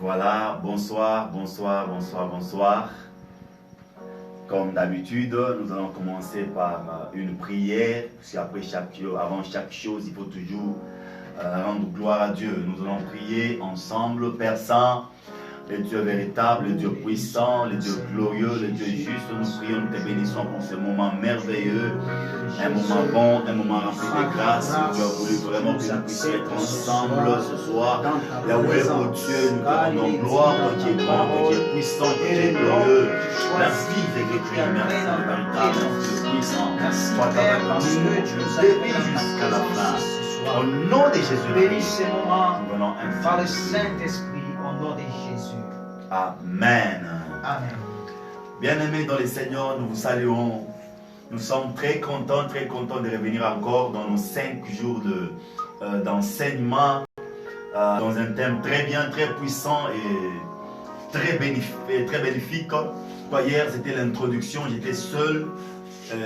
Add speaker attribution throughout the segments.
Speaker 1: Voilà, bonsoir, bonsoir, bonsoir, bonsoir. Comme d'habitude, nous allons commencer par une prière. Parce qu'après avant chaque chose, il faut toujours rendre gloire à Dieu. Nous allons prier ensemble, Père Saint, le Dieu véritable, le Dieu puissant, le Dieu glorieux, le Dieu juste. Nous prions, nous te bénissons pour ce moment merveilleux, un moment bon, un moment rempli de grâce. Tu as voulu vraiment que nous puissions être ensemble ce soir. Yahweh, oh Dieu, nous te rendons gloire, toi qui es grand, toi qui es puissant, toi qui es glorieux. Merci d'être merci le véritable, le puissant. Toi, ta grâce, tu débris jusqu'à la fin. Au nom de Jésus,
Speaker 2: bénis ce moment
Speaker 1: nous venons
Speaker 2: par le
Speaker 1: ainsi.
Speaker 2: Saint-Esprit, au nom de Jésus.
Speaker 1: Amen.
Speaker 2: Amen.
Speaker 1: Bien-aimés dans le Seigneur, nous vous saluons. Nous sommes très contents de revenir encore dans nos 5 jours d'enseignement, dans un thème très bien, très puissant et très bénéfique. Hier, c'était l'introduction, j'étais seul.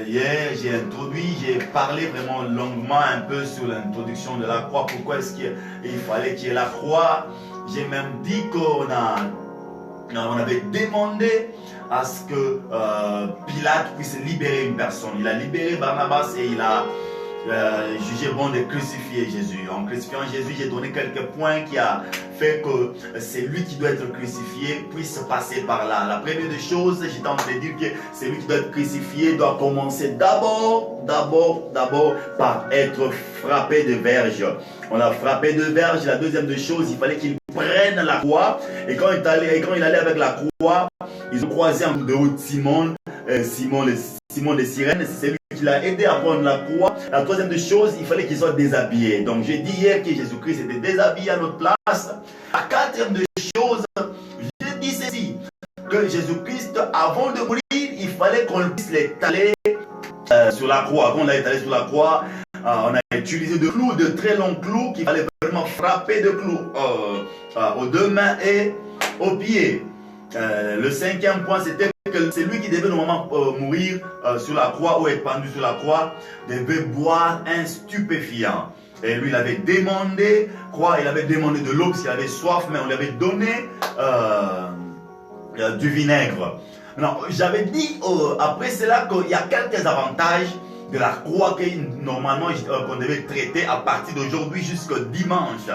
Speaker 1: Hier, j'ai parlé vraiment longuement un peu sur l'introduction de la croix. Pourquoi est-ce qu'il fallait qu'il y ait la croix? J'ai même dit qu'on avait demandé à ce que Pilate puisse libérer une personne. Il a libéré Barnabas et il a jugé bon de crucifier Jésus. En crucifiant Jésus, j'ai donné quelques points qui a fait que c'est lui qui doit être crucifié puisse passer par là. La première des choses, j'étais en train de dire que celui qui doit être crucifié doit commencer d'abord par être frappé de verge. On l'a frappé de verge. La deuxième des choses, il fallait qu'il prenne la croix. Et quand il allait avec la croix, ils ont croisé un de haut Simon de Cyrène. C'est lui qui l'a aidé à prendre la croix. La troisième des choses, il fallait qu'il soit déshabillé. Donc j'ai dit hier que Jésus-Christ était déshabillé à notre place. La quatrième des choses, j'ai dit ceci, que Jésus-Christ, avant de mourir, il fallait qu'on puisse l'étaler sur la croix. Quand on l'a étalé sur la croix, on a utilisé de clous, de très longs clous qu'il fallait vraiment frapper de clous aux deux mains et aux pieds. Le cinquième point, c'était que c'est lui qui devait normalement mourir sur la croix ou être pendu sur la croix, devait boire un stupéfiant. Et lui, il avait demandé de l'eau parce qu'il avait soif, mais on lui avait donné du vinaigre. Non, j'avais dit après cela qu'il y a quelques avantages de la croix que normalement qu'on devait traiter à partir d'aujourd'hui jusqu'au dimanche.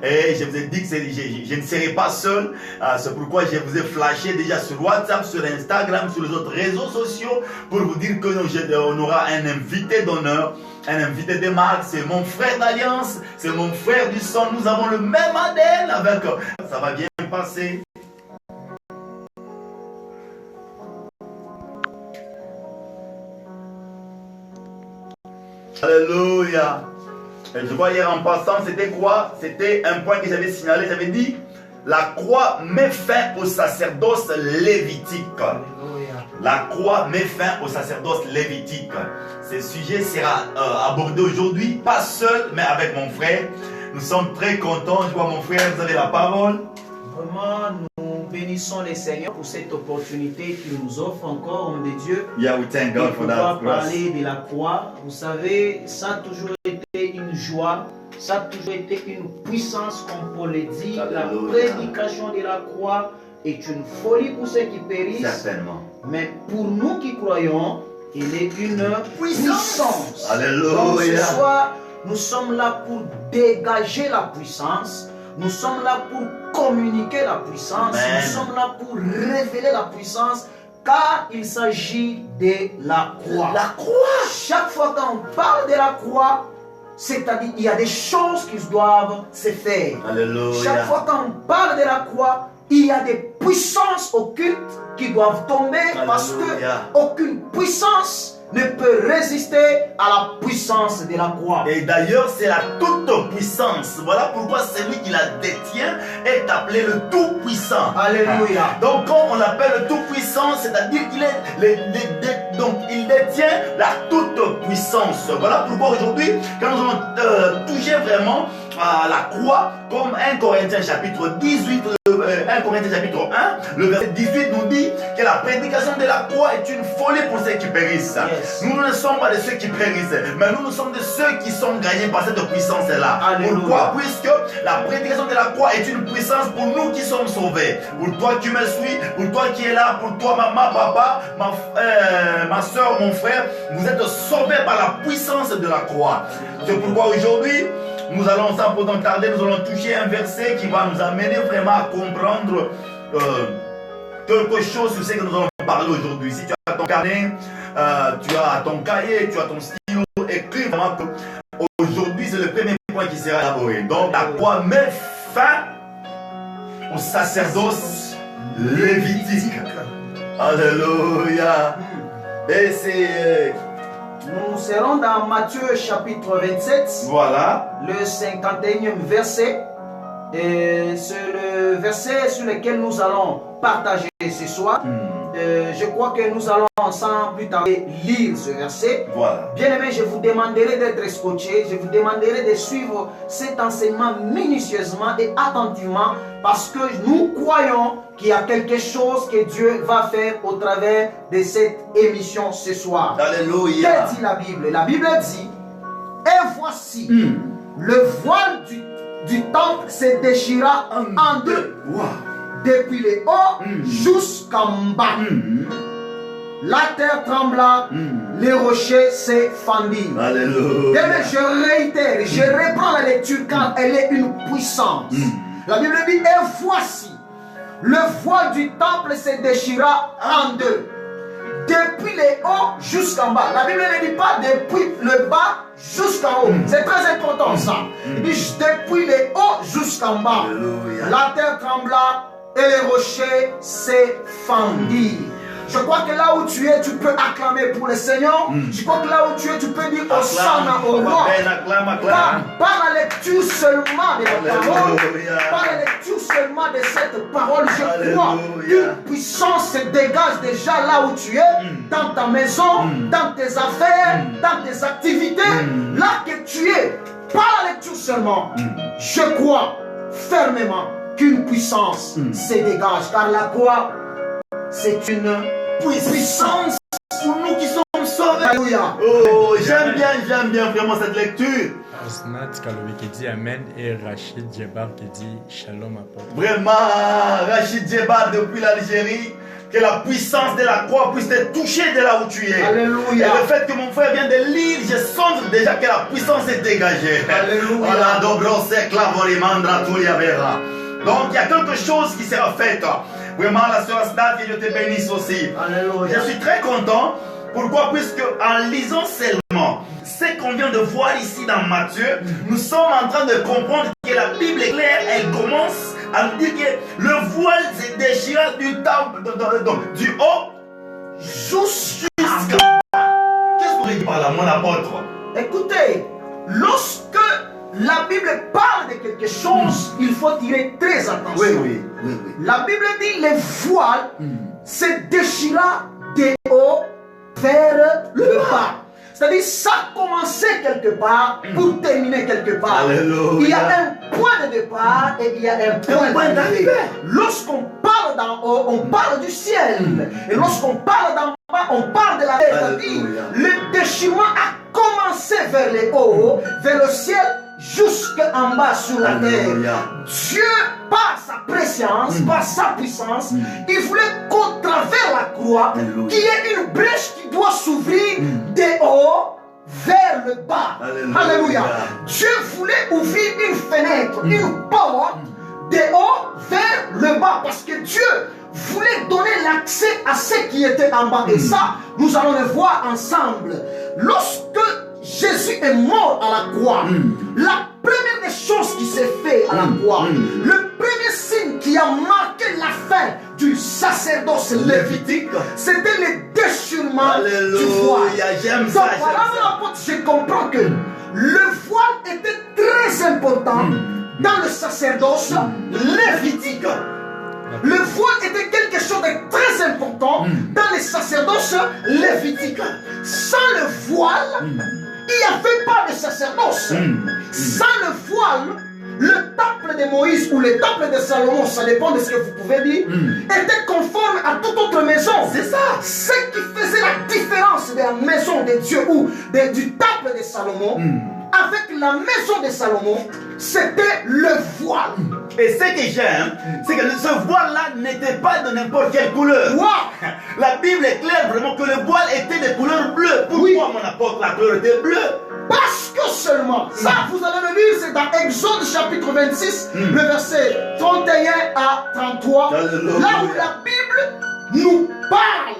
Speaker 1: Et je vous ai dit que je ne serai pas seul. C'est pourquoi je vous ai flashé déjà sur WhatsApp, sur Instagram, sur les autres réseaux sociaux pour vous dire qu'on aura un invité d'honneur, un invité de marque. C'est mon frère d'alliance, c'est mon frère du sang. Nous avons le même ADN avec. Ça va bien passer. Alléluia. Et je vois hier en passant, c'était quoi? C'était un point que j'avais signalé. J'avais dit, la croix met fin au sacerdoce lévitique.
Speaker 2: Alléluia.
Speaker 1: La croix met fin au sacerdoce lévitique. Ce sujet sera abordé aujourd'hui, pas seul, mais avec mon frère. Nous sommes très contents. Je vois mon frère, vous avez la parole.
Speaker 2: Vraiment, nous bénissons le Seigneur pour cette opportunité qu'il nous offre encore, homme de Dieu.
Speaker 1: Yeah, we thank God for that grace.
Speaker 2: Parler de la croix. Vous savez, ça a toujours été une joie, ça a toujours été une puissance, comme Paul le dit.
Speaker 1: Alléluia.
Speaker 2: La prédication de la croix est une folie pour ceux qui périssent.
Speaker 1: Certainement.
Speaker 2: Mais pour nous qui croyons, il est une puissance.
Speaker 1: Alléluia.
Speaker 2: Donc ce soir, nous sommes là pour dégager la puissance. Nous sommes là pour communiquer la puissance.
Speaker 1: Amen.
Speaker 2: Nous sommes là pour révéler la puissance. Car il s'agit de la croix.
Speaker 1: La croix.
Speaker 2: Chaque fois qu'on parle de la croix, c'est-à-dire il y a des choses qui doivent se faire.
Speaker 1: Alléluia.
Speaker 2: Chaque fois qu'on parle de la croix, il y a des puissances occultes qui doivent tomber.
Speaker 1: Alléluia.
Speaker 2: Parce qu'aucune puissance ne peut résister à la puissance de la croix.
Speaker 1: Et d'ailleurs, c'est la toute-puissance. Voilà pourquoi celui qui la détient est appelé le Tout-Puissant.
Speaker 2: Alléluia.
Speaker 1: Donc, quand on l'appelle le Tout-Puissant, c'est-à-dire qu'il détient la toute-puissance. Voilà pourquoi aujourd'hui, quand nous allons toucher vraiment à la croix, comme 1 Corinthiens chapitre 18, 1 Corinthiens chapitre 1, le verset 18 nous dit que la prédication de la croix est une folie pour ceux qui périssent.
Speaker 2: Yes.
Speaker 1: Nous ne sommes pas de ceux qui périssent, mais nous sommes de ceux qui sont gagnés par cette puissance-là.
Speaker 2: Alléluia.
Speaker 1: Pourquoi? Puisque la prédication de la croix est une puissance pour nous qui sommes sauvés. Pour toi qui me suis, pour toi qui es là, pour toi maman, papa, ma soeur, mon frère, vous êtes sauvés par la puissance de la croix. C'est pourquoi aujourd'hui, nous allons, sans pourtant tarder, nous allons toucher un verset qui va nous amener vraiment à comprendre quelque chose sur ce que nous allons parler aujourd'hui. Si tu as ton carnet, tu as ton cahier, tu as ton stylo, écris vraiment que aujourd'hui c'est le premier point qui sera élaboré. Donc la croix met fin au sacerdoce lévitique. Alléluia. Et c'est...
Speaker 2: Nous serons dans Matthieu chapitre 27,
Speaker 1: Voilà.
Speaker 2: le 51e verset. Et c'est le verset sur lequel nous allons partager ce soir. Je crois que nous allons ensemble plus tard lire ce verset.
Speaker 1: Voilà.
Speaker 2: Bien aimé, je vous demanderai d'être scotché, je vous demanderai de suivre cet enseignement minutieusement et attentivement parce que nous croyons qu'il y a quelque chose que Dieu va faire au travers de cette émission ce soir.
Speaker 1: Alléluia.
Speaker 2: Que dit la Bible? La Bible dit, et voici, le voile du temple se déchira en deux.
Speaker 1: Wow.
Speaker 2: Depuis le haut jusqu'en bas. La terre trembla, les rochers se fendirent.
Speaker 1: Alléluia.
Speaker 2: Et je réitère, je reprends la lecture car elle est une puissance. La Bible dit, et voici, le voile du temple se déchira en deux. Depuis le haut jusqu'en bas. La Bible ne dit pas depuis le bas jusqu'en haut. C'est très important ça. Il dit depuis le haut jusqu'en bas.
Speaker 1: Alléluia.
Speaker 2: La terre trembla et les rochers se fendirent. Je crois que là où tu es, tu peux acclamer pour le Seigneur. Je crois que là où tu es, tu peux dire Hosanna au roi. Par la lecture seulement de la parole, par la lecture seulement de cette parole, je crois qu'une puissance se dégage déjà là où tu es, dans ta maison, dans tes affaires, dans tes activités, là que tu es. Par la lecture seulement, je crois fermement qu'une puissance se dégage. Car la croix, c'est une puissance
Speaker 1: pour nous qui sommes sauvés.
Speaker 2: Alléluia.
Speaker 1: Oh, j'aime bien vraiment cette lecture.
Speaker 3: Osnat Kaloui qui dit Amen et Rachid Djebar qui dit Shalom apôtre.
Speaker 1: Vraiment, Rachid Djebar depuis l'Algérie, que la puissance de la croix puisse te toucher de là où tu es.
Speaker 2: Alléluia.
Speaker 1: Et le fait que mon frère vient de lire, je sens déjà que la puissance est dégagée.
Speaker 2: Alléluia.
Speaker 1: Voilà, dobro se clavorimandra tulia vera. Donc il y a quelque chose qui sera fait. Vraiment, la sœur Asnat, que Dieu te bénisse aussi.
Speaker 2: Alléluia.
Speaker 1: Je suis très content. Pourquoi? Puisque en lisant seulement ce qu'on vient de voir ici dans Matthieu, nous sommes en train de comprendre que la Bible est claire. Elle commence à nous dire que le voile se déchira du temple, du haut jusqu'à bas. Qu'est-ce qu'on dit par là, mon apôtre?
Speaker 2: Écoutez, lorsque la Bible parle de quelque chose, il faut tirer très attention.
Speaker 1: Oui.
Speaker 2: La Bible dit le voile se déchira de haut vers le bas. C'est-à-dire, ça a commencé quelque part pour terminer quelque part.
Speaker 1: Alléluia.
Speaker 2: Il y a un point de départ et il y a un point d'arrivée. Lorsqu'on parle d'en haut, on parle du ciel. Et lorsqu'on parle d'en bas, on parle de la terre. C'est-à-dire, le déchirement a commencé vers le haut, vers le ciel, jusqu'en bas sur la terre. Dieu, par sa préscience, par sa puissance, il voulait qu'au travers la croix, qu'il y ait une brèche qui doit s'ouvrir de haut vers le bas. Alléluia. Dieu voulait ouvrir une fenêtre, une porte de haut vers le bas, parce que Dieu voulait donner l'accès à ce qui était en bas. Et ça, nous allons le voir ensemble. Lorsque Jésus est mort à la croix, la première des choses qui s'est fait à la croix, le premier signe qui a marqué la fin du sacerdoce lévitique, c'était le déchirement du voile.
Speaker 1: J'aime
Speaker 2: Donc
Speaker 1: ça,
Speaker 2: voilà, je comprends que le voile était très important dans le sacerdoce lévitique. Le voile était quelque chose de très important dans les sacerdoces lévitiques. Sans le voile, il n'y avait pas de sacerdoce. Sans le voile, le temple de Moïse ou le temple de Salomon, ça dépend de ce que vous pouvez dire, était conforme à toute autre maison.
Speaker 1: C'est ça.
Speaker 2: Ce qui faisait la différence de la maison de Dieu ou du temple de Salomon avec la maison de Salomon, c'était le voile.
Speaker 1: Et ce que j'aime, c'est que ce voile-là n'était pas de n'importe quelle couleur.
Speaker 2: Wow.
Speaker 1: La Bible est claire vraiment que le voile était de couleur bleue. Pourquoi mon apôtre, la couleur était bleue?
Speaker 2: Parce que seulement, ça vous allez le lire, c'est dans Exode chapitre 26, le verset 31 à 33,
Speaker 1: Alléluia.
Speaker 2: là où la Bible nous parle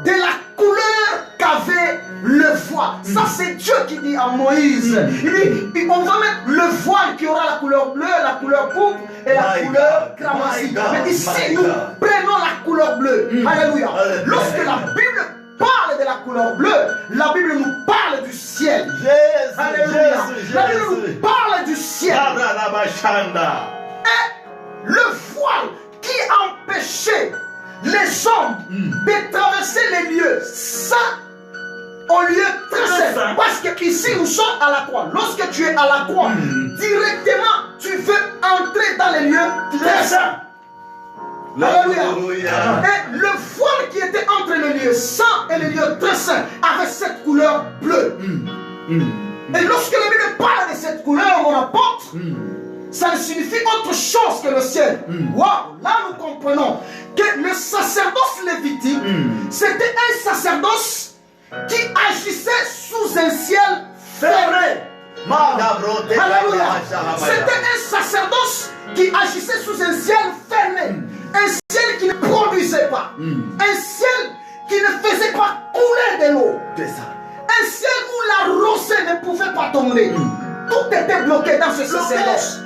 Speaker 2: de la couleur qu'avait le voile. Ça, c'est Dieu qui dit à Moïse. Il dit, on va mettre le voile qui aura la couleur bleue, la couleur pourpre et la couleur cramoisie. Mais ici, nous prenons la couleur bleue. Alléluia. Lorsque la Bible parle de la couleur bleue, la Bible nous parle du ciel.
Speaker 1: Jésus,
Speaker 2: Alléluia.
Speaker 1: Jésus,
Speaker 2: La Bible
Speaker 1: Jésus.
Speaker 2: nous parle du ciel. Et le voile qui empêchait les hommes de traverser les lieux saints au lieu très saint. Parce que ici nous sommes à la croix. Lorsque tu es à la croix, directement tu veux entrer dans les lieux très saints. Alléluia. Et le voile qui était entre le lieu saint et le lieu très saint avait cette couleur bleue. Et lorsque la Bible parle de cette couleur, mon apôtre, ça ne signifie autre chose que le ciel. Wow. Là, nous comprenons que le sacerdoce lévitique, c'était un sacerdoce qui agissait sous un ciel fermé. Alléluia. C'était un sacerdoce qui agissait sous un ciel fermé. Un ciel qui ne produisait pas. Un ciel qui ne faisait pas couler de l'eau. Un ciel où la rosée ne pouvait pas tomber. Tout était bloqué dans ce sacerdoce.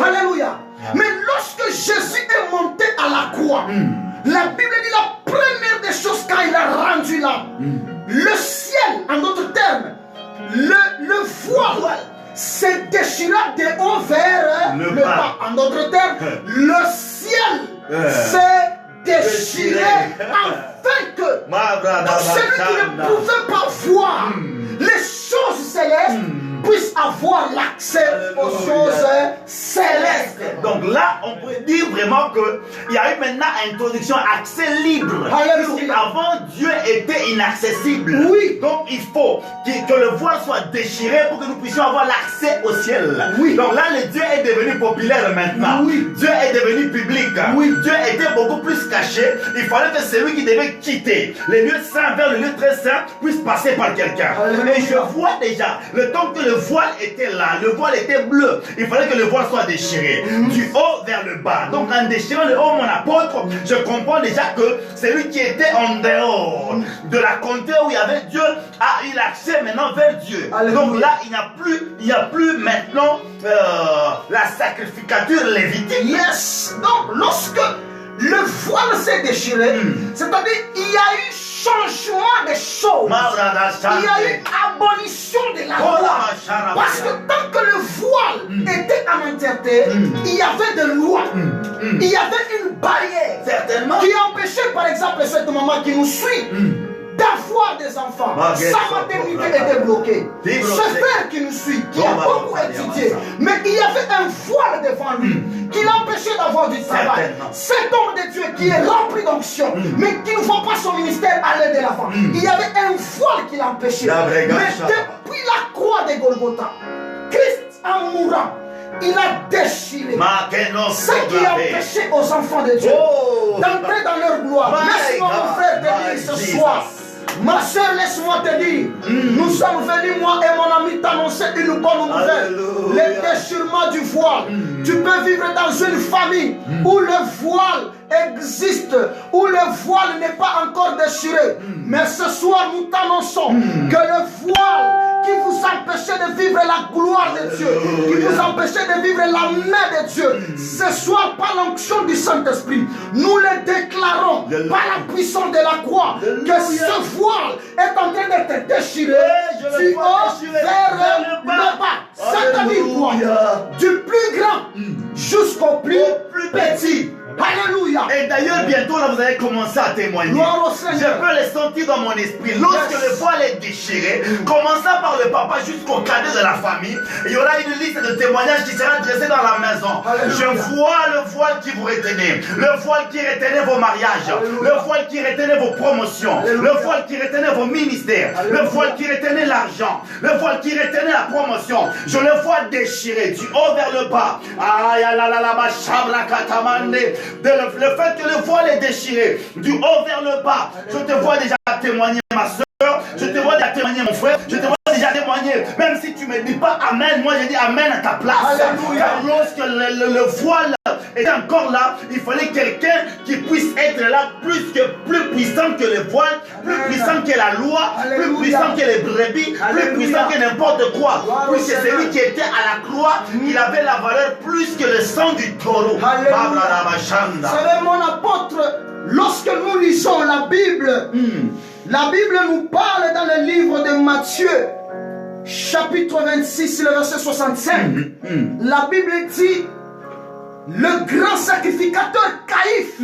Speaker 2: Alléluia. Mais lorsque Jésus est monté à la croix, la Bible dit la première des choses quand il a rendu là, le ciel, en d'autres termes, le voile se déchira de haut vers le bas. En d'autres termes, le ciel s'est déchiré afin que celui qui ne pouvait pas voir les choses célestes puisse avoir l'accès aux choses célestes.
Speaker 1: Donc là, on peut dire vraiment qu'il y a eu maintenant introduction, accès libre.
Speaker 2: Alléluia.
Speaker 1: Avant, Dieu était inaccessible.
Speaker 2: Oui.
Speaker 1: Donc il faut que le voile soit déchiré pour que nous puissions avoir l'accès au ciel.
Speaker 2: Oui.
Speaker 1: Donc là, le Dieu est devenu populaire maintenant.
Speaker 2: Oui.
Speaker 1: Dieu est devenu public.
Speaker 2: Oui.
Speaker 1: Dieu était beaucoup plus caché. Il fallait que celui qui devait quitter les lieux saints vers le lieu très saint puisse passer par quelqu'un. Et je vois déjà, le temps que le voile était là, le voile était bleu, il fallait que le voile soit déchiré du haut vers le bas. Donc en déchirant le haut, mon apôtre, je comprends déjà que celui qui était en dehors de la contrée où il y avait Dieu a eu l'accès maintenant vers Dieu.
Speaker 2: Alléluia.
Speaker 1: Donc là, il n'y a plus maintenant la sacrificature lévitique.
Speaker 2: Yes. Donc lorsque le voile s'est déchiré, c'est-à-dire il y a eu changement des choses. Il y a eu abolition de la loi. Parce que tant que le voile était en entièreté, il y avait des lois. Il y avait une barrière.
Speaker 1: Certainement.
Speaker 2: Qui empêchait par exemple cette maman qui nous suit d'avoir des enfants. Sa maternité était bloquée. Ce frère qui nous suit, qui a beaucoup étudié, mais il y avait un voile devant lui qui l'empêchait d'avoir du travail. Cet homme de Dieu qui est rempli d'onction, mais qui ne voit pas son ministère aller de l'avant. Il y avait un voile qui l'empêchait. Mais depuis la croix de Golgotha, Christ en mourant, il a déchiré ce qui empêchait aux enfants de Dieu d'entrer dans leur gloire. Laisse-moi mon frère te dire ce soir. Ma soeur, laisse-moi te dire, nous sommes venus, moi et mon ami, t'annoncer une bonne nouvelle. Le déchirement du voile. Tu peux vivre dans une famille où le voile existe, où le voile n'est pas encore déchiré. Mais ce soir, nous t'annonçons que le voile qui vous empêchait de vivre la gloire de Dieu, qui vous empêchait de vivre la main de Dieu, ce soir, par l'onction du Saint-Esprit, nous le déclarons par la puissance de la croix, que ce voile est en train d'être déchiré du haut vers le bas. C'est-à-dire quoi? Du plus grand jusqu'au plus petit. Alléluia.
Speaker 1: Et d'ailleurs, bientôt, là, vous allez commencer à témoigner.
Speaker 2: Gloire au Seigneur.
Speaker 1: Je peux les sentir dans mon esprit. Lorsque le voile est déchiré, commençant par le papa jusqu'au cadet de la famille, il y aura une liste de témoignages qui sera dressée dans la maison.
Speaker 2: Alléluia.
Speaker 1: Je vois le voile qui vous retenait, le voile qui retenait vos mariages,
Speaker 2: Alléluia.
Speaker 1: le voile qui retenait vos promotions,
Speaker 2: Alléluia.
Speaker 1: le voile qui retenait vos ministères,
Speaker 2: Alléluia.
Speaker 1: le voile qui retenait l'argent, le voile qui retenait la promotion. Je le vois déchiré du haut vers le bas. Aïe, le fait que le voile est déchiré du haut vers le bas, je te vois déjà témoigner, ma soeur, je te vois déjà témoigner, mon frère, je te vois déjà témoigner. Même si tu ne me dis pas Amen, moi je dis Amen à ta place.
Speaker 2: Alléluia.
Speaker 1: Car lorsque le voile était encore là, il fallait quelqu'un qui puisse être là plus puissant que le voile, plus puissant que la loi,
Speaker 2: Alléluia.
Speaker 1: plus puissant que les brebis,
Speaker 2: Alléluia.
Speaker 1: plus puissant que n'importe quoi.
Speaker 2: Gloire au
Speaker 1: Puisque
Speaker 2: Seigneur.
Speaker 1: celui qui était à la croix, il avait la valeur plus que le sang du taureau.
Speaker 2: Alléluia.
Speaker 1: Babralabashanda.
Speaker 2: Vous savez, mon apôtre, lorsque nous lisons la Bible nous parle dans le livre de Matthieu, chapitre 26, le verset 65. La Bible dit, le grand sacrificateur Caïphe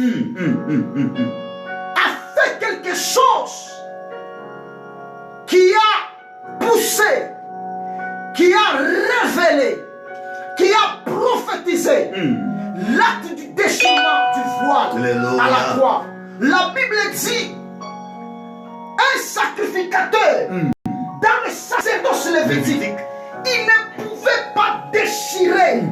Speaker 2: a fait quelque chose qui a poussé, qui a révélé, qui a prophétisé l'acte du déchirement du voile
Speaker 1: Alléluia.
Speaker 2: à la croix. La Bible dit, un sacrificateur dans le sacerdoce lévitique, il ne pouvait pas déchirer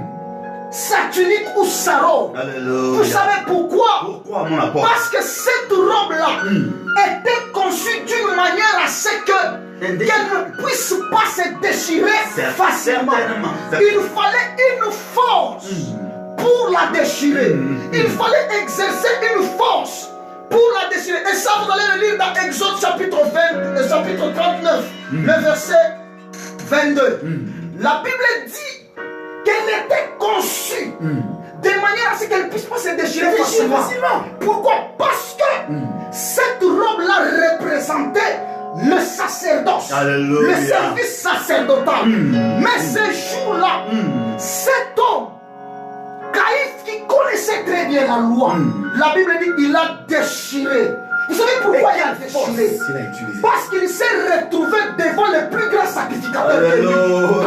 Speaker 2: sa tunique ou sa robe.
Speaker 1: Alléluia.
Speaker 2: Vous savez pourquoi?
Speaker 1: Pourquoi, mon apôtre?
Speaker 2: Parce que cette robe-là était conçue d'une manière à ce qu'elle ne puisse pas se déchirer facilement.
Speaker 1: Certainement.
Speaker 2: Il fallait une force pour la déchirer. Il fallait exercer une force pour la déchirer. Et ça, vous allez le lire dans Exode chapitre 20, chapitre 39, le verset 22. La Bible dit qu'elle était conçue de manière à ce qu'elle ne puisse pas se déchirer facilement. Pourquoi? Parce que cette robe-là représentait le sacerdoce,
Speaker 1: Alléluia.
Speaker 2: le service sacerdotal. Mais ce jour-là, cet homme, Caïphe, qui connaissait très bien la loi, la Bible dit qu'il a déchiré. Vous savez pourquoi il a déchiré? Parce qu'il s'est retrouvé devant le plus grand sacrificateur que lui.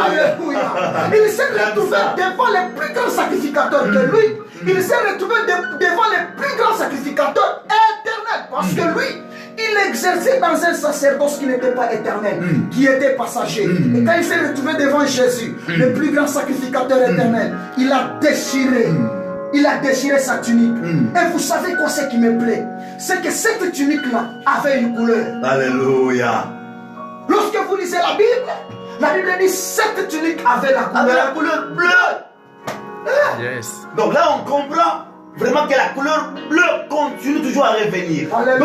Speaker 2: Alléluia. Il s'est retrouvé devant le plus grand sacrificateur que lui. Il s'est retrouvé devant le plus grand sacrificateur éternel. Parce que lui, il exerçait dans un sacerdoce qui n'était pas éternel, qui était passager. Et quand il s'est retrouvé devant Jésus, le plus grand sacrificateur éternel, il a déchiré. Il a déchiré sa tunique. Et vous savez quoi, ce qui me plaît? C'est que cette tunique-là avait une couleur.
Speaker 1: Alléluia.
Speaker 2: Lorsque vous lisez la Bible dit cette tunique avait la couleur.
Speaker 1: Avec la couleur bleue.
Speaker 3: Yes.
Speaker 1: Donc là, on comprend vraiment que la couleur bleue continue toujours à revenir.
Speaker 2: Alléluia.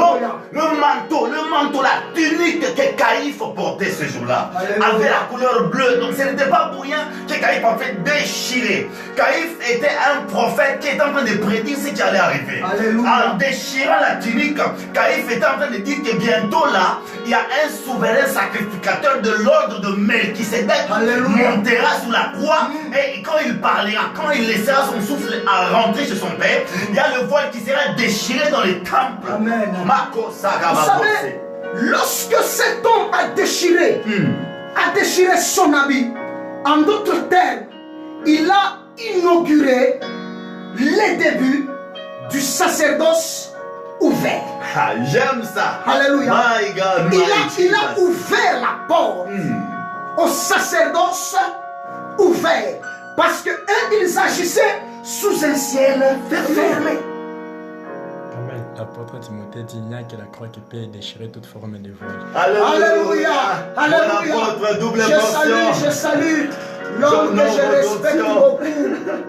Speaker 1: Donc, le manteau, la tunique que Caïphe portait ce jour-là avait la couleur bleue. Donc, ce n'était pas pour rien que Caïphe a fait déchirer. Caïphe était un prophète qui était en train de prédire ce qui allait arriver.
Speaker 2: Alléluia.
Speaker 1: En déchirant la tunique, Caïphe était en train de dire que bientôt là, il y a un souverain sacrificateur de l'ordre de Melchisédek
Speaker 2: Alléluia.
Speaker 1: montera sous la croix et quand il parlera, quand il laissera son souffle à rentrer chez son père, il y a le voile qui sera déchiré dans les temples.
Speaker 2: Amen.
Speaker 1: Mako Saga
Speaker 2: Vous savez, lorsque cet homme a déchiré son habit, en d'autres termes, il a inauguré les débuts du sacerdoce ouvert.
Speaker 1: Ah, j'aime ça.
Speaker 2: Alléluia.
Speaker 1: My God, my
Speaker 2: Il a
Speaker 1: Jesus.
Speaker 2: ouvert la porte au sacerdoce ouvert. Parce que ils agissaient sous un ciel fermé.
Speaker 3: Amen. L'apôtre Timothée dit, il n'y a que la croix qui peut déchirer toute forme de voile.
Speaker 2: Alléluia.
Speaker 1: Mon
Speaker 2: Alléluia.
Speaker 1: apôtre, double
Speaker 2: Je salue l'homme que je respecte beaucoup,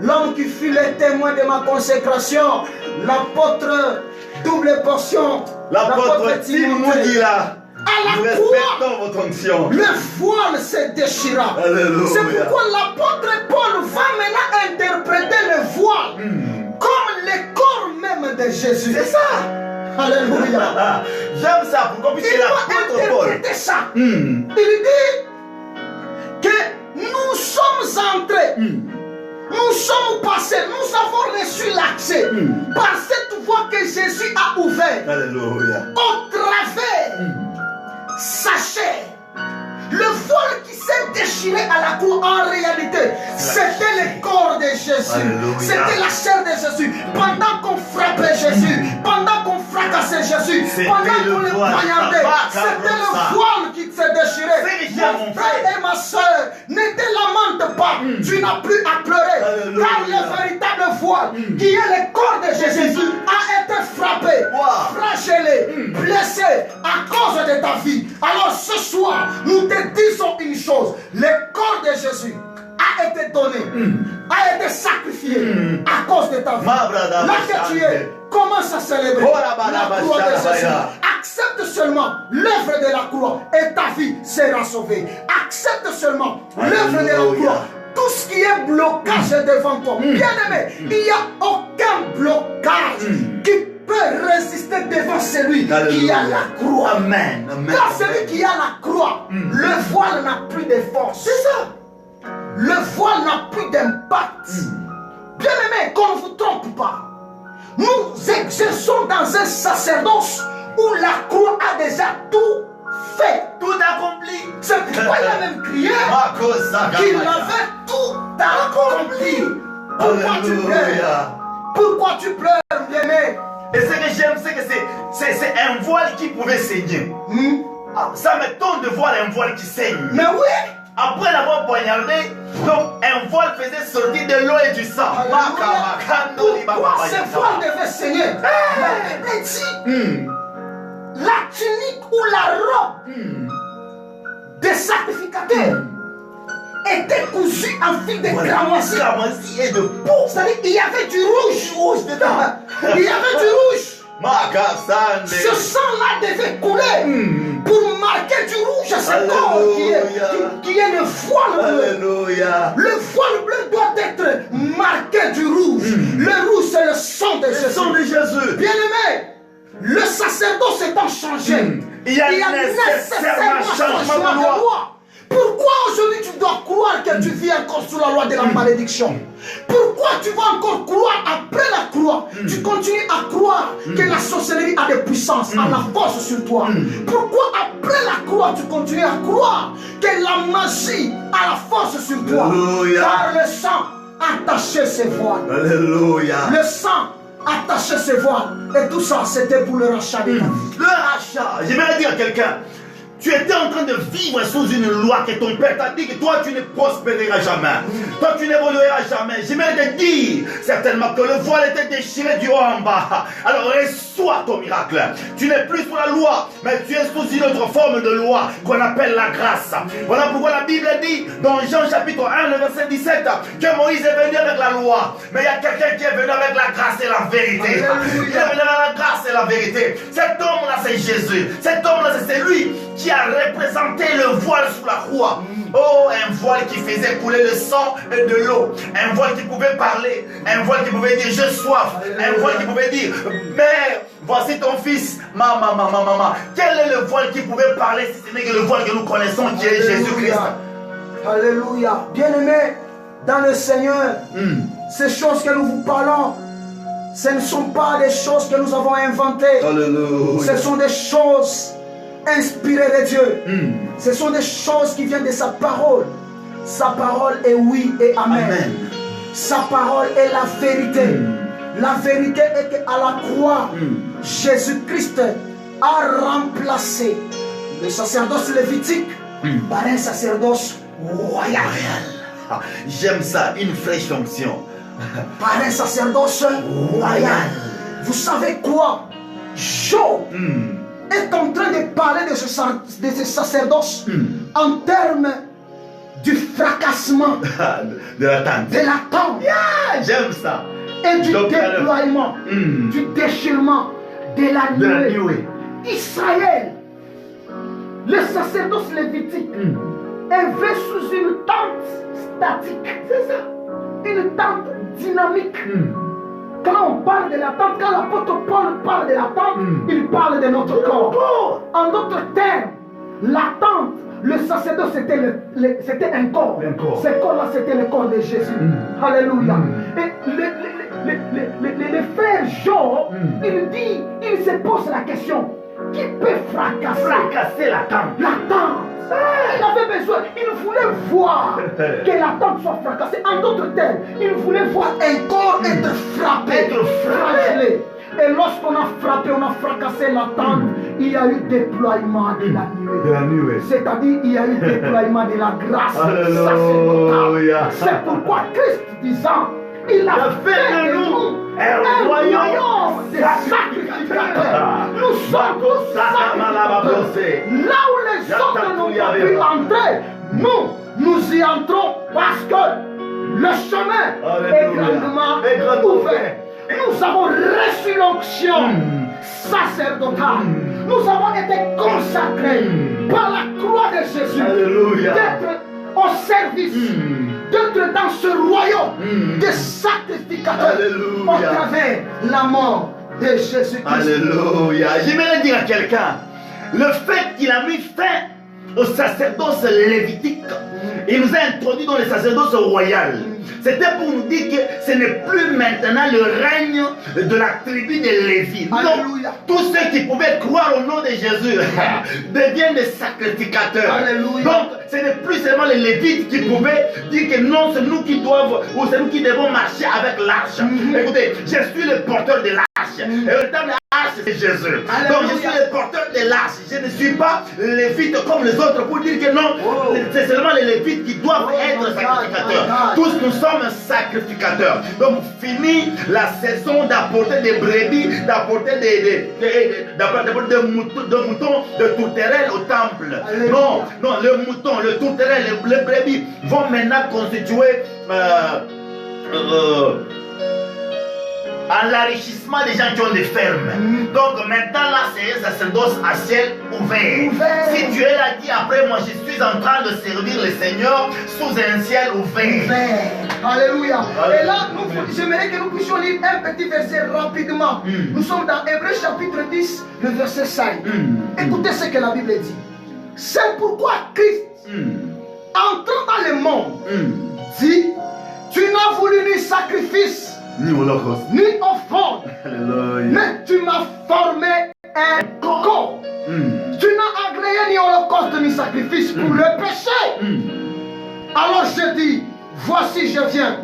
Speaker 2: l'homme qui fut le témoin de ma consécration, l'apôtre double portion,
Speaker 1: L'apôtre Timothée là.
Speaker 2: À
Speaker 1: Nous
Speaker 2: la
Speaker 1: respectons
Speaker 2: croix,
Speaker 1: votre onction.
Speaker 2: le voile se déchira.
Speaker 1: Alléluia.
Speaker 2: C'est pourquoi l'apôtre Paul va maintenant interpréter le voile comme le corps même de Jésus.
Speaker 1: C'est ça.
Speaker 2: Alléluia.
Speaker 1: J'aime ça. Pourquoi? Puisque
Speaker 2: Il va
Speaker 1: l'apôtre Paul.
Speaker 2: interpréter ça. Il dit que nous sommes entrés. Nous sommes passés, nous avons reçu l'accès par cette voie que Jésus a ouverte.
Speaker 1: Alléluia.
Speaker 2: Au travers, sachez, le voile qui s'est déchiré à la croix, en réalité, c'était le corps de Jésus. C'était la chair de Jésus. Pendant qu'on frappait Jésus, pendant qu'on fracassait Jésus, pendant qu'on le poignardait, c'était le voile qui s'est déchiré. Mon frère et ma soeur, ne te lamente pas. Tu n'as plus à pleurer. Car le véritable voile, qui est le corps de Jésus, a été frappé, flagellé, blessé à cause de ta vie. Alors ce soir, nous te disons une chose. Le corps de Jésus a été donné, a été sacrifié à cause de ta vie. Là que tu es, commence à célébrer la croix de Jésus. Accepte seulement l'œuvre de la croix et ta vie sera sauvée. Accepte seulement l'œuvre de la croix. Tout ce qui est blocage devant toi, bien-aimé, il n'y a aucun blocage qui peut résister devant celui qui a la croix.
Speaker 1: Amen.
Speaker 2: Car celui qui a la croix, le voile n'a plus de force. C'est ça. Le voile n'a plus d'impact. Bien-aimé, qu'on ne vous trompe pas. Nous exerçons dans un sacerdoce où la croix a déjà tout fait.
Speaker 1: Tout accompli.
Speaker 2: C'est pourquoi il a même crié qu'il avait tout accompli. Pourquoi tu pleures? Pourquoi tu pleures, bien-aimé?
Speaker 1: Et ce que j'aime, c'est que c'est un voile qui pouvait saigner. Ça m'étonne de voir un voile qui saigne.
Speaker 2: Mais oui.
Speaker 1: Après l'avoir poignardé, donc un voile faisait sortir de l'eau et du sang.
Speaker 2: Pourquoi ce voile devait saigner? La Bible dit la tunique ou la robe des sacrificateurs était cousue en fil de cramoisi
Speaker 1: et de peau.
Speaker 2: C'est-à-dire qu'il y avait du rouge dedans. Il y avait du rouge. Ce sang-là devait couler pour marquer du rouge à ce corps qui est le voile bleu. Le voile bleu doit être marqué du rouge. Le rouge, c'est le sang de Jésus. Bien-aimé, le sacerdoce étant changé, il y a nécessairement un changement de loi. Pourquoi aujourd'hui tu dois croire que tu vis encore sous la loi de la malédiction? Pourquoi tu vas encore croire après la croix? Tu continues à croire que la sorcellerie a des puissances, a la force sur toi. Pourquoi après la croix tu continues à croire que la magie a la force sur toi? Car le sang attachait ses voiles.
Speaker 1: Alléluia.
Speaker 2: Le sang attachait ses voiles. Et tout ça c'était pour le rachat de ta vie.
Speaker 1: Le rachat. J'aimerais dire à quelqu'un, tu étais en train de vivre sous une loi que ton père t'a dit que toi tu ne prospéreras jamais. Toi tu n'évolueras jamais. J'aimerais te dire certainement que le voile était déchiré du haut en bas. Alors reçois ton miracle. Tu n'es plus sous la loi, mais tu es sous une autre forme de loi qu'on appelle la grâce. Voilà pourquoi la Bible dit dans Jean chapitre 1, le verset 17, que Moïse est venu avec la loi. Mais il y a quelqu'un qui est venu avec la grâce et la vérité. Il est venu avec la grâce et la vérité. Cet homme-là c'est Jésus. Cet homme-là c'est lui qui a représenté le voile sous la croix. Oh, un voile qui faisait couler le sang et de l'eau. Un voile qui pouvait parler. Un voile qui pouvait dire j'ai soif. Un voile qui pouvait dire mère, voici ton fils. Maman. Quel est le voile qui pouvait parler si ce n'est que le voile que nous connaissons qui est Jésus-Christ?
Speaker 2: Alléluia. Bien-aimés dans le Seigneur, ces choses que nous vous parlons, ce ne sont pas des choses que nous avons inventées.
Speaker 1: Alléluia.
Speaker 2: Ce sont des choses inspirées de Dieu. Ce sont des choses qui viennent de sa parole. Sa parole est oui et amen. Sa parole est la vérité. La vérité est qu'à la croix, Jésus-Christ a remplacé le sacerdoce lévitique par un sacerdoce royal.
Speaker 1: J'aime ça, une fraîche fonction.
Speaker 2: Par un sacerdoce royal. Vous savez quoi? Job est en train de parler de ce sacerdoce en termes du fracassement
Speaker 1: de l'attente. J'aime ça.
Speaker 2: Et du déploiement, du déchirement de la nuée. Israël, le sacerdoce lévitique, est sous une tente statique. C'est ça. Une tente dynamique. Quand on parle de la tente, quand l'apôtre Paul parle de la tente, il parle de notre corps. En d'autres termes, la tente le sacerdoce c'était un corps. Ce corps-là, c'était le corps de Jésus. Alléluia. Et les frères Jean, il se pose la question, qui peut fracasser la tente? La tente. Il avait besoin, il voulait voir que la tente soit fracassée. En d'autres termes, il voulait voir un corps être frappé, flagellé. Et lorsqu'on a frappé, on a fracassé la tente, il y a eu déploiement de la nuée. C'est-à-dire, il y a eu déploiement de la grâce sacerdotale. C'est pourquoi Christ disant, il a fait de nous un royaume de sacrificateurs. Nous sommes tous sacrificateurs. Là où les autres n'ont pas pu entrer, nous y entrons parce que le chemin est grandement ouvert. Nous avons reçu l'onction sacerdotale. Nous avons été consacrés par la croix de Jésus. D'être au service, d'être dans ce royaume de sacrificateurs au travers la mort de Jésus-Christ.
Speaker 1: Alléluia. J'aimerais dire à quelqu'un, le fait qu'il a mis fin au sacerdoce lévitique, il nous a introduit dans le sacerdoce royal. C'était pour nous dire que ce n'est plus maintenant le règne de la tribu de Lévi. Non, tous ceux qui pouvaient croire au nom de Jésus deviennent des sacrificateurs.
Speaker 2: Alléluia.
Speaker 1: Donc, ce n'est plus seulement les Lévites qui pouvaient dire que non, c'est nous qui doivent, ou c'est nous qui devons marcher avec l'arche. Écoutez, je suis le porteur de l'arche. Et le terme de l'arche, c'est Jésus. Donc, je suis le porteur de l'arche. Je ne suis pas Lévite comme les autres pour dire que non, c'est seulement les Lévites qui doivent être sacrificateurs. Tous nous sommes sacrificateurs. Donc, fini la saison d'apporter des brebis, d'apporter des moutons, de tourterelles au temple. Non, non, le mouton, le tourterelle, les brebis vont maintenant constituer l'enrichissement des gens qui ont des fermes. Donc maintenant là c'est un sacerdoce à ciel ouvert. Si Dieu l'a dit après, moi je suis en train de servir le Seigneur sous un ciel ouvert.
Speaker 2: Alléluia. Et là, j'aimerais que nous puissions lire un petit verset rapidement. Nous sommes dans Hébreux chapitre 10, le verset 5. Écoutez ce que la Bible dit. C'est pourquoi Christ, entrant dans le monde, dit, tu n'as voulu ni sacrifice,
Speaker 1: ni holocauste,
Speaker 2: ni offrande, mais tu m'as formé un corps. Tu n'as agréé ni holocauste ni sacrifice pour le péché. Alors je dis, voici je viens.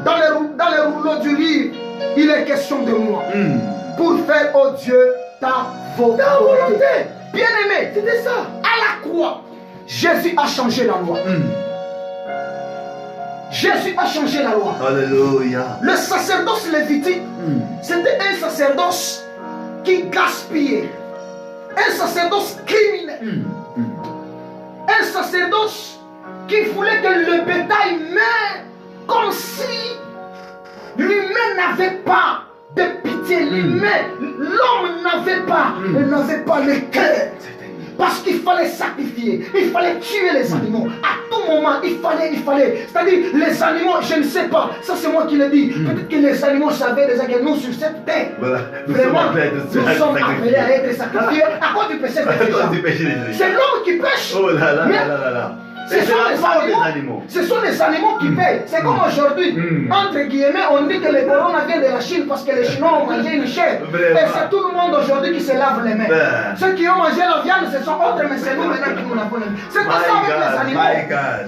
Speaker 2: Dans les rouleaux du livre, il est question de moi. Pour faire, oh Dieu, ta volonté. Bien aimé, c'était ça. À la croix, Jésus a changé la loi. Jésus a changé la loi.
Speaker 1: Alléluia.
Speaker 2: Le sacerdoce lévitique, c'était un sacerdoce qui gaspillait. Un sacerdoce criminel. Un sacerdoce qui voulait que le bétail meure comme si l'humain n'avait pas de pitié. L'homme n'avait pas le cœur. Parce qu'il fallait sacrifier, il fallait tuer les animaux. À tout moment, il fallait. C'est-à-dire, les animaux, je ne sais pas, ça c'est moi qui le dis. Peut-être que les animaux savaient déjà que nous, sur cette terre, vraiment, nous sommes appelés à être sacrifiés à cause du péché des gens. C'est l'homme qui pêche.
Speaker 1: Oh là là là là.
Speaker 2: Ce sont les animaux qui payent. C'est comme aujourd'hui, entre guillemets, on dit que le corona vient de la Chine parce que les Chinois ont mangé une chair. Et c'est tout le monde aujourd'hui qui se lave les mains. Ceux qui ont mangé la viande, ce sont autres, mais c'est nous maintenant qui nous lavons les mains. C'était ça avec les animaux.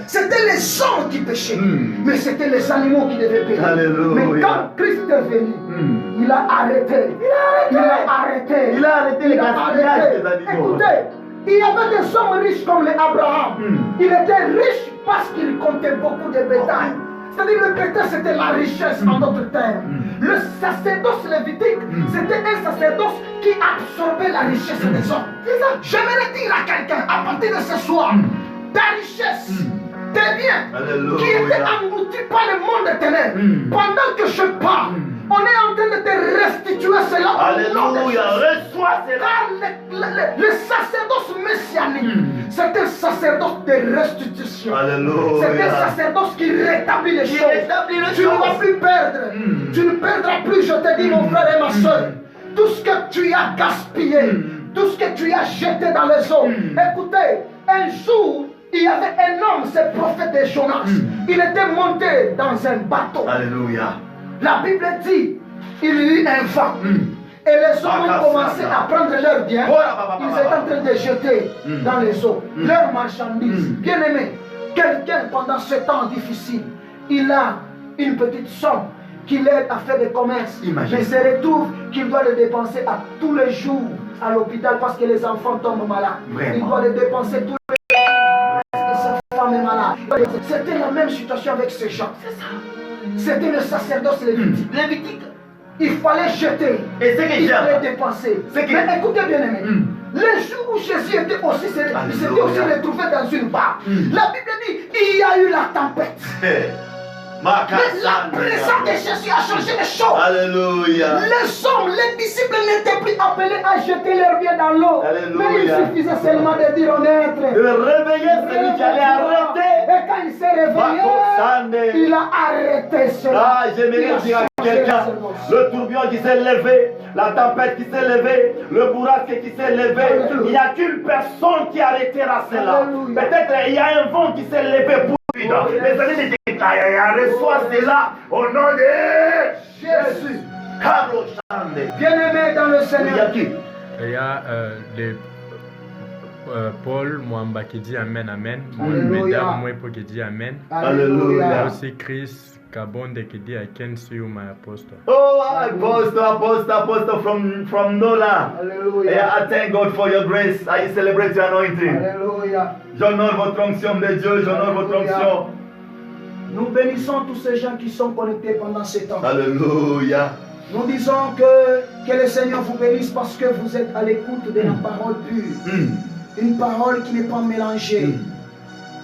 Speaker 2: C'était les hommes qui péchaient, mais c'était les animaux qui devaient payer. Mais quand Christ est venu, il a arrêté. Il a arrêté le gaspillage des animaux. Écoutez, il y avait des hommes riches comme les Abraham. Il était riche parce qu'il comptait beaucoup de bétail. C'est-à-dire le bétail c'était la richesse en d'autres termes. Le sacerdoce lévitique c'était un sacerdoce qui absorbait la richesse des hommes. J'aimerais dire à quelqu'un à partir de ce soir, ta richesse, tes biens qui étaient engloutis par le monde des ténèbres, pendant que je parle, on est en train de te restituer cela.
Speaker 1: Alléluia, reçois cela.
Speaker 2: Car le sacerdoce messianique, c'est un sacerdoce de restitution.
Speaker 1: Alléluia.
Speaker 2: C'est un sacerdoce qui rétablit les choses. Tu ne vas plus perdre. Tu ne perdras plus, je te dis, mon frère et ma soeur. Tout ce que tu as gaspillé, tout ce que tu as jeté dans les eaux. Écoutez, un jour, il y avait un homme, ce prophète de Jonas. Il était monté dans un bateau.
Speaker 1: Alléluia.
Speaker 2: La Bible dit, il y eut un vent. Et les hommes ont commencé à prendre leurs biens. Ils étaient en train de jeter dans les eaux leurs marchandises. Bien aimé, quelqu'un pendant ce temps difficile, il a une petite somme qui l'aide à faire des commerces. Mais il se retrouve qu'il doit le dépenser à tous les jours à l'hôpital parce que les enfants tombent malades. Il doit le dépenser tous les jours parce que sa femme est malade. C'était la même situation avec ces gens. C'était le sacerdoce lévitique. Il fallait jeter.
Speaker 1: Et c'est que
Speaker 2: il fallait dépenser. Mais écoutez bien aimé. Le jour où Jésus était aussi, s'était aussi retrouvé dans une barque. La Bible dit, il y a eu la tempête. Mais la présence de Jésus a changé les choses.
Speaker 1: Alléluia.
Speaker 2: Les hommes, les disciples n'étaient plus appelés à jeter leurs biens dans l'eau. Mais il suffisait seulement de dire au maître.
Speaker 1: De réveiller celui qui allait arrêter.
Speaker 2: Et quand il s'est réveillé, il a arrêté cela.
Speaker 1: Ah, j'aimerais dire à quelqu'un, le tourbillon qui s'est levé, la tempête qui s'est levée, le bourrasque qui s'est levé, il n'y a qu'une personne qui arrêtera cela. Peut-être il y a un vent qui s'est levé pour lui. Les années de reçoit cela au nom de
Speaker 2: Jésus. Bien-aimé dans le Seigneur.
Speaker 3: Il y a Paul Mwamba qui dit Amen, Amen. Mesdames Mwepo qui dit Amen.
Speaker 1: Alléluia.
Speaker 3: Il y a aussi Chris Kabonde qui dit I can see you, my apostle.
Speaker 1: Oh, apostle from Nola.
Speaker 2: Alléluia.
Speaker 1: Yeah, I thank God for your grace. I celebrate your anointing.
Speaker 2: Alléluia.
Speaker 1: J'honore votre onction de Dieu, j'honore votre onction.
Speaker 2: Nous bénissons tous ces gens qui sont connectés pendant ce temps.
Speaker 1: Alléluia.
Speaker 2: Nous disons que le Seigneur vous bénisse parce que vous êtes à l'écoute de la parole pure. Une parole qui n'est pas mélangée.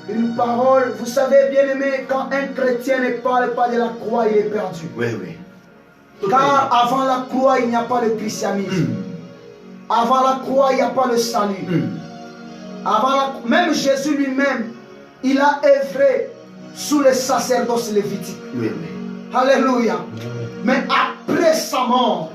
Speaker 2: Une parole, vous savez bien aimé, quand un chrétien ne parle pas de la croix, il est perdu.
Speaker 1: Oui, oui.
Speaker 2: Car avant la croix, il n'y a pas de christianisme. Avant la croix, il n'y a pas de salut. Même Jésus lui-même, il a œuvré sous le sacerdoce lévitique.
Speaker 1: Oui, oui.
Speaker 2: Alléluia. Mais après sa mort,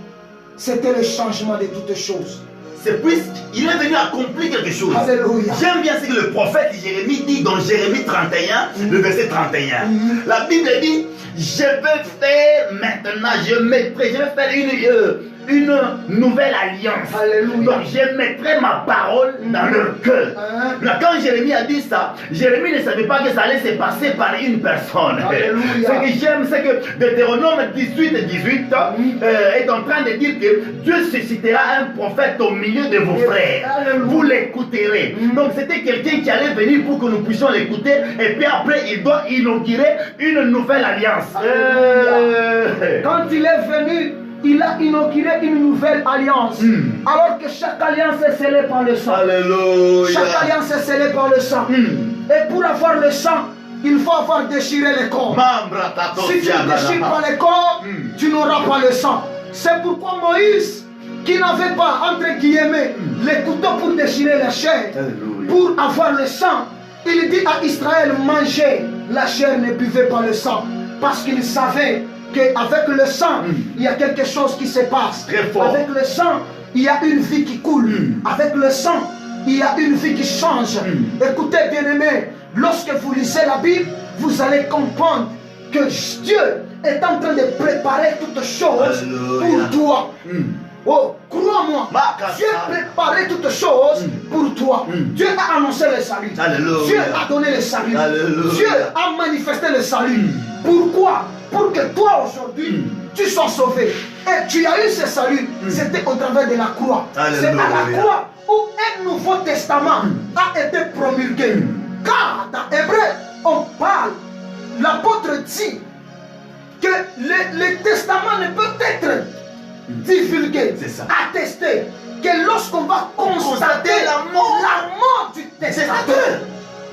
Speaker 2: c'était le changement de toutes choses.
Speaker 1: C'est puisqu'il est venu accomplir quelque chose.
Speaker 2: Alléluia.
Speaker 1: J'aime bien ce que le prophète Jérémie dit dans Jérémie 31, le verset 31. La Bible dit, je vais faire maintenant, je vais faire une nouvelle alliance.
Speaker 2: Alléluia.
Speaker 1: Donc je mettrai ma parole dans leur cœur. Là, quand Jérémie a dit ça, Jérémie ne savait pas que ça allait se passer par une personne.
Speaker 2: Alléluia.
Speaker 1: Ce que j'aime, c'est que Deutéronome 18 est en train de dire que Dieu suscitera un prophète au milieu de vos frères.
Speaker 2: Alléluia.
Speaker 1: Vous l'écouterez. Donc c'était quelqu'un qui allait venir pour que nous puissions l'écouter. Et puis après, il doit inaugurer une nouvelle alliance.
Speaker 2: Quand il est venu, il a inauguré une nouvelle alliance. Alors que chaque alliance est scellée par le sang.
Speaker 1: Alléluia.
Speaker 2: Chaque alliance est scellée par le sang. Et pour avoir le sang, il faut avoir déchiré le corps. Si tu ne déchires pas le corps, tu n'auras pas le sang. C'est pourquoi Moïse, qui n'avait pas, entre guillemets, les couteaux pour déchirer la chair, pour avoir le sang, il dit à Israël, mangez la chair, ne buvez pas le sang. Parce qu'il savait qu'avec le sang, il y a quelque chose qui se passe. Avec le sang, il y a une vie qui coule. Avec le sang, il y a une vie qui change. Écoutez, bien-aimés, lorsque vous lisez la Bible, vous allez comprendre que Dieu est en train de préparer toutes choses pour toi. Oh, crois-moi, Dieu a préparé toutes choses pour toi. Dieu a annoncé le salut. Dieu a donné le salut. Dieu a manifesté le salut. Pourquoi? Pour que toi aujourd'hui, tu sois sauvé. Et tu as eu ce salut. C'était au travers de la croix. C'est à la croix où un nouveau testament a été promulgué. Car dans Hébreu, on parle, l'apôtre dit que le testament ne peut être divulgué, attesté, que lorsqu'on va constater la mort du testateur,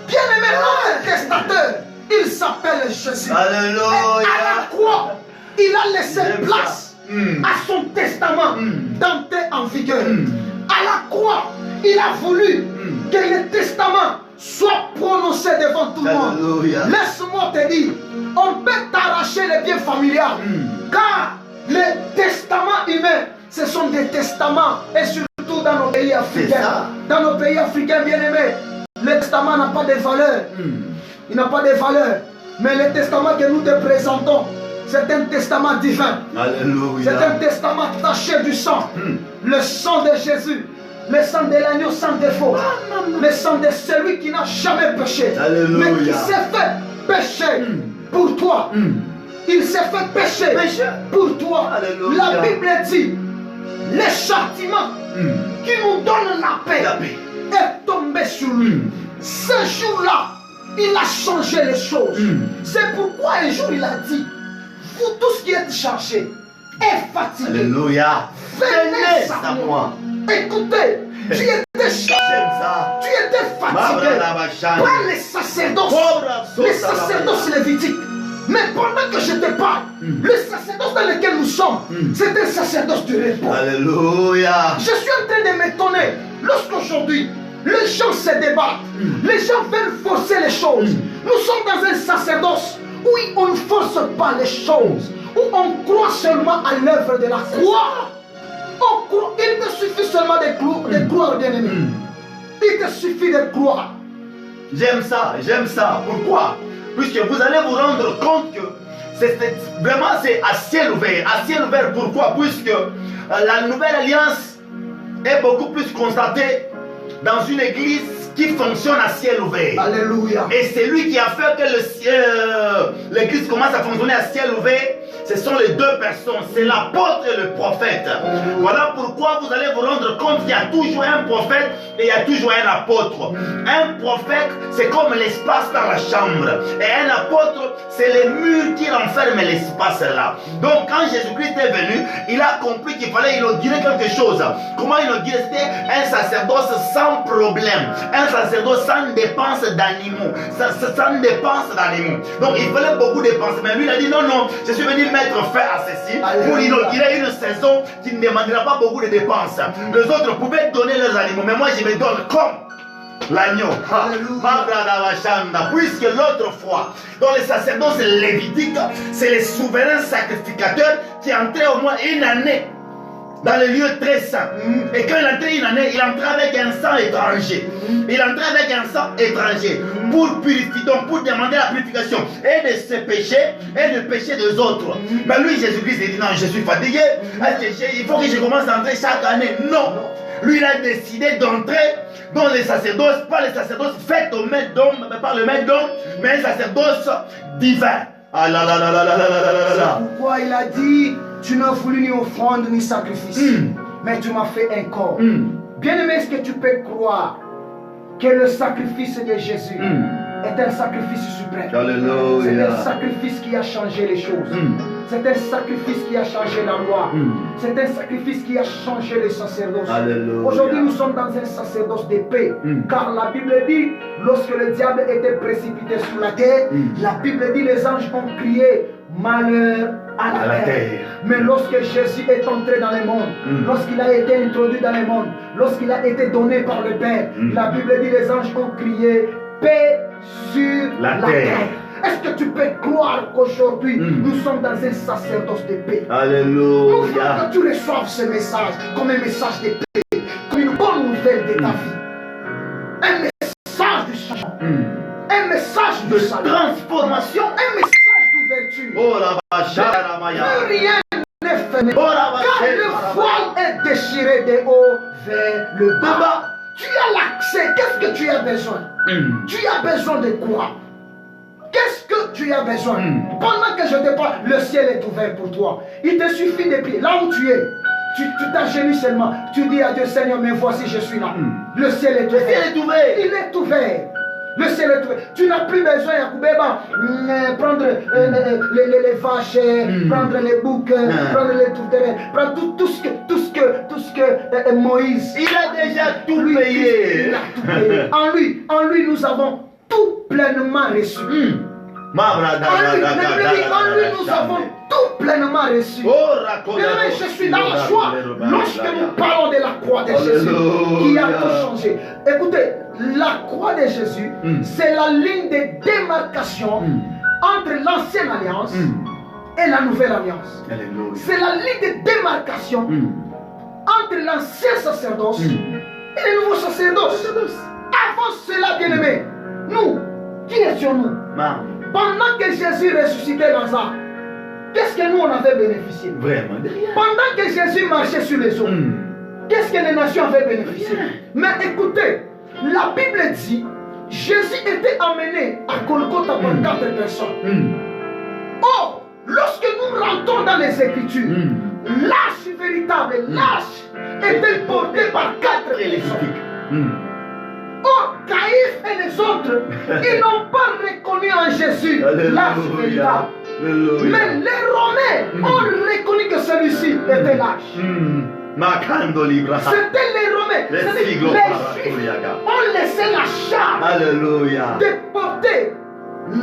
Speaker 2: bien aimé, notre testateur, il s'appelle Jésus.
Speaker 1: Alléluia.
Speaker 2: Et à la croix, il a laissé place à son testament d'entrer en vigueur. À la croix, il a voulu que le testament soit prononcé devant tout le monde. Laisse-moi te dire, on peut t'arracher les biens familiales, car les testaments humains, ce sont des testaments, et surtout dans nos pays africains. Dans nos pays africains, bien aimés, Le testament n'a pas de valeur. Il n'a pas de valeur. Mais le testament que nous te présentons, c'est un testament divin.
Speaker 1: Alléluia.
Speaker 2: C'est un testament taché du sang. Le sang de Jésus. Le sang de l'agneau sans défaut. Le sang de celui qui n'a jamais péché.
Speaker 1: Alléluia.
Speaker 2: Mais qui s'est fait pécher pour toi. Il s'est fait pécher pour toi.
Speaker 1: Alléluia.
Speaker 2: La Bible dit, le châtiment qui nous donne la paix est tombé sur lui. Ce jour-là, il a changé les choses. C'est pourquoi un jour il a dit, vous tous qui êtes chargés et fatigués,
Speaker 1: Alléluia.
Speaker 2: venez à moi. Écoutez, tu étais chargé, tu étais fatigué par les sacerdoces, lévitiques. Mais pendant que je te parle, le sacerdoce dans lequel nous sommes, c'est un sacerdoce du repos.
Speaker 1: Alléluia.
Speaker 2: Je suis en train de m'étonner lorsqu'aujourd'hui, les gens se débattent, les gens veulent forcer les choses. Nous sommes dans un sacerdoce où on ne force pas les choses, où on croit seulement à l'œuvre de la croix. Il te suffit seulement de croire, bien-aimé. Il te suffit de croire.
Speaker 1: J'aime ça, j'aime ça. Pourquoi? Puisque vous allez vous rendre compte que vraiment c'est à ciel ouvert. À ciel ouvert, pourquoi? Puisque la nouvelle alliance est beaucoup plus constatée dans une église qui fonctionne à ciel ouvert.
Speaker 2: Alléluia.
Speaker 1: Et c'est lui qui a fait que l'église commence à fonctionner à ciel ouvert. Ce sont les deux personnes, c'est l'apôtre et le prophète. Voilà pourquoi vous allez vous rendre compte qu'il y a toujours un prophète et il y a toujours un apôtre. Un prophète, c'est comme l'espace dans la chambre. Et un apôtre, c'est les murs qui renferment l'espace là. Donc quand Jésus-Christ est venu, il a compris qu'il fallait inaugurer quelque chose. Comment inaugurer? C'était un sacerdoce sans problème. Un sacerdoce sans dépense d'animaux. Sans dépense d'animaux. Donc il fallait beaucoup dépenser. Mais lui il a dit non, non, je suis venu mettre fin à ceci pour inaugurer une saison qui ne demandera pas beaucoup de dépenses. Les autres pouvaient donner leurs animaux, mais moi je me donne comme l'agneau. Puisque l'autre fois, dans les sacerdoces lévitiques, c'est les souverains sacrificateurs qui entraient au moins une année dans les lieux très saints. Et quand il entrait une année, il entrait avec un sang étranger. Il entrait avec un sang étranger pour purifier, donc pour demander la purification et de ses péchés et de péchés des autres. Mais lui, Jésus-Christ, il dit non, je suis fatigué. Il faut que je commence à entrer chaque année. Non. Lui, il a décidé d'entrer dans les sacerdoces, pas les sacerdoces faits au maître d'homme, par le maître d'homme, mais un sacerdoce divin. Ah là là là là là là là là là.
Speaker 2: Pourquoi il a dit, tu n'as voulu ni offrande ni sacrifice, mais tu m'as fait un corps. Bien-aimé, est-ce que tu peux croire que le sacrifice de Jésus est un sacrifice suprême? C'est un sacrifice qui a changé les choses. C'est un sacrifice qui a changé la loi. C'est un sacrifice qui a changé les sacerdoces. Aujourd'hui, nous sommes dans un sacerdoce de paix. Car la Bible dit, lorsque le diable était précipité sur la terre, la Bible dit, les anges ont crié, malheur à la terre. Mais lorsque Jésus est entré dans le monde, lorsqu'il a été introduit dans le monde, lorsqu'il a été donné par le Père, la Bible dit, les anges ont crié, paix sur la terre. Est-ce que tu peux croire qu'aujourd'hui nous sommes dans un sacerdoce de paix?
Speaker 1: Alléluia.
Speaker 2: Nous voulons que tu reçoives ce message comme un message de paix, comme une bonne nouvelle de ta vie. Un message de changement, un message de
Speaker 1: transformation,
Speaker 2: un message d'ouverture.
Speaker 1: Oh la vache,
Speaker 2: plus rien n'est fermé. Car le voile est déchiré de haut vers le bas. Tu as l'accès. Qu'est-ce que tu as besoin? Tu as besoin de quoi? Qu'est-ce que tu as besoin? Pendant que je te parle, le ciel est ouvert pour toi. Il te suffit de prier. Là où tu es, tu t'agenouilles seulement. Tu dis à Dieu, Seigneur, mais voici, je suis là. Le ciel est ouvert. Il est ouvert. Le ciel est ouvert. Tu n'as plus besoin, Yakoubeba, prendre les vaches, prendre les boucs, prendre les tourterelles, prendre tout ce que Moïse.
Speaker 1: Il a déjà tout payé.
Speaker 2: Il a tout payé. En lui, nous avons tout pleinement reçu. En lui, nous avons tout pleinement reçu. Je suis dans la joie lorsque nous parlons de la croix de Jésus qui a tout changé. Écoutez, la croix de Jésus, c'est la ligne de démarcation entre l'ancienne alliance et la nouvelle alliance. C'est la ligne de démarcation entre l'ancien sacerdoce et le nouveau sacerdoce. Remarquons cela, bien-aimés. Nous, qui étions-nous? Pendant que Jésus ressuscitait Lazare, qu'est-ce que nous on avait bénéficié?
Speaker 1: Vraiment de rien.
Speaker 2: Pendant que Jésus marchait sur les eaux, qu'est-ce que les nations avaient bénéficié? Mais écoutez, la Bible dit, Jésus était emmené à Golgotha par 4 personnes. Or, lorsque nous rentrons dans les Écritures, l'arche véritable, l'arche était portée par 4 personnes. Or, Caïphe et les autres, ils n'ont pas reconnu en Jésus l'arche véritable. Mais les Romains ont reconnu que celui-ci était l'arche. C'était les Romains. Les Juifs ont laissé la charge de porter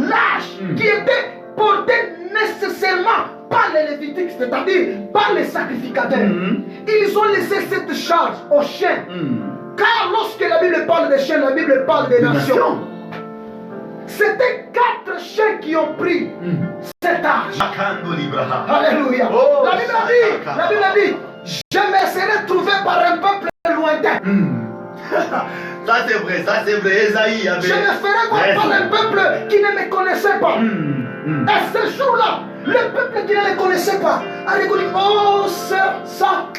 Speaker 2: l'arche qui était portée nécessairement par les Lévitiques, c'est-à-dire par les sacrificateurs. Ils ont laissé cette charge aux chiens. Car lorsque la Bible parle des chiens, la Bible parle des nations. C'était 4 chiens qui ont pris cette arche. Alléluia. La Bible a dit, je me serai trouvé par un peuple lointain.
Speaker 1: Ça c'est vrai, Esaïe avait...
Speaker 2: Je me ferai voir par un peuple qui ne me connaissait pas. Et ce jour-là, le peuple qui ne le connaissait pas a reconnu, oh ça,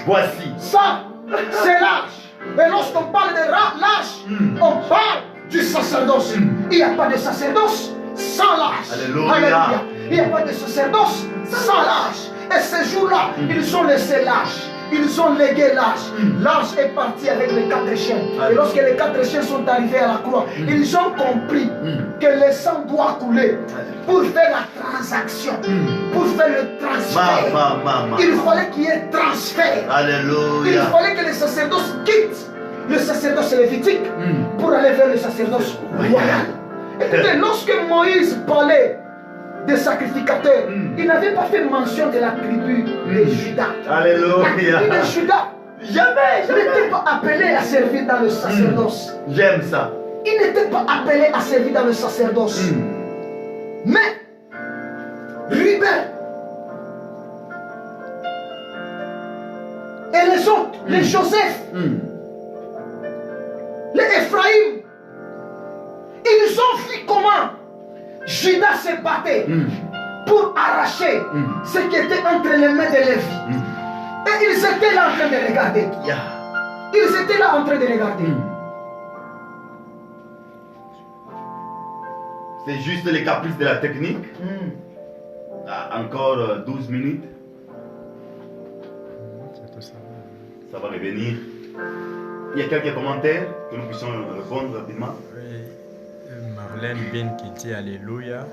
Speaker 1: voici,
Speaker 2: ça, c'est l'arche. Et lorsqu'on parle de l'arche, on parle du sacerdoce. Il n'y a pas de sacerdoce sans l'arche.
Speaker 1: Alléluia.
Speaker 2: Il n'y a pas de sacerdoce sans l'arche. Et ce jour-là, ils ont laissé l'arche. Ils ont légué l'arche. L'arche est partie avec les 4 chiens. Et lorsque les 4 chiens sont arrivés à la croix, ils ont compris que le sang doit couler pour faire la transaction, pour faire le transfert. Il fallait qu'il y ait transfert.
Speaker 1: Alléluia.
Speaker 2: Il fallait que le sacerdoce quitte le sacerdoce lévitique pour aller vers le sacerdoce royal. Écoutez, lorsque Moïse parlait des sacrificateurs, il n'avait pas fait mention de la tribu de Juda.
Speaker 1: Alléluia.
Speaker 2: La tribu de Juda
Speaker 1: Jamais.
Speaker 2: n'était pas appelé à servir dans le sacerdoce.
Speaker 1: J'aime ça.
Speaker 2: Il n'était pas appelé à servir dans le sacerdoce. Mais Ruben et les autres, les Joseph, les Ephraïm, ils ont vu comment Judas se battait pour arracher ce qui était entre les mains de Lévi. Et ils étaient là en train de regarder. Ils étaient là en train de regarder.
Speaker 1: C'est juste les caprices de la technique. Encore 12 minutes. Ça va revenir. Il y a quelques commentaires que nous puissions répondre rapidement.
Speaker 3: Oui, Marlène Ben qui dit Alléluia.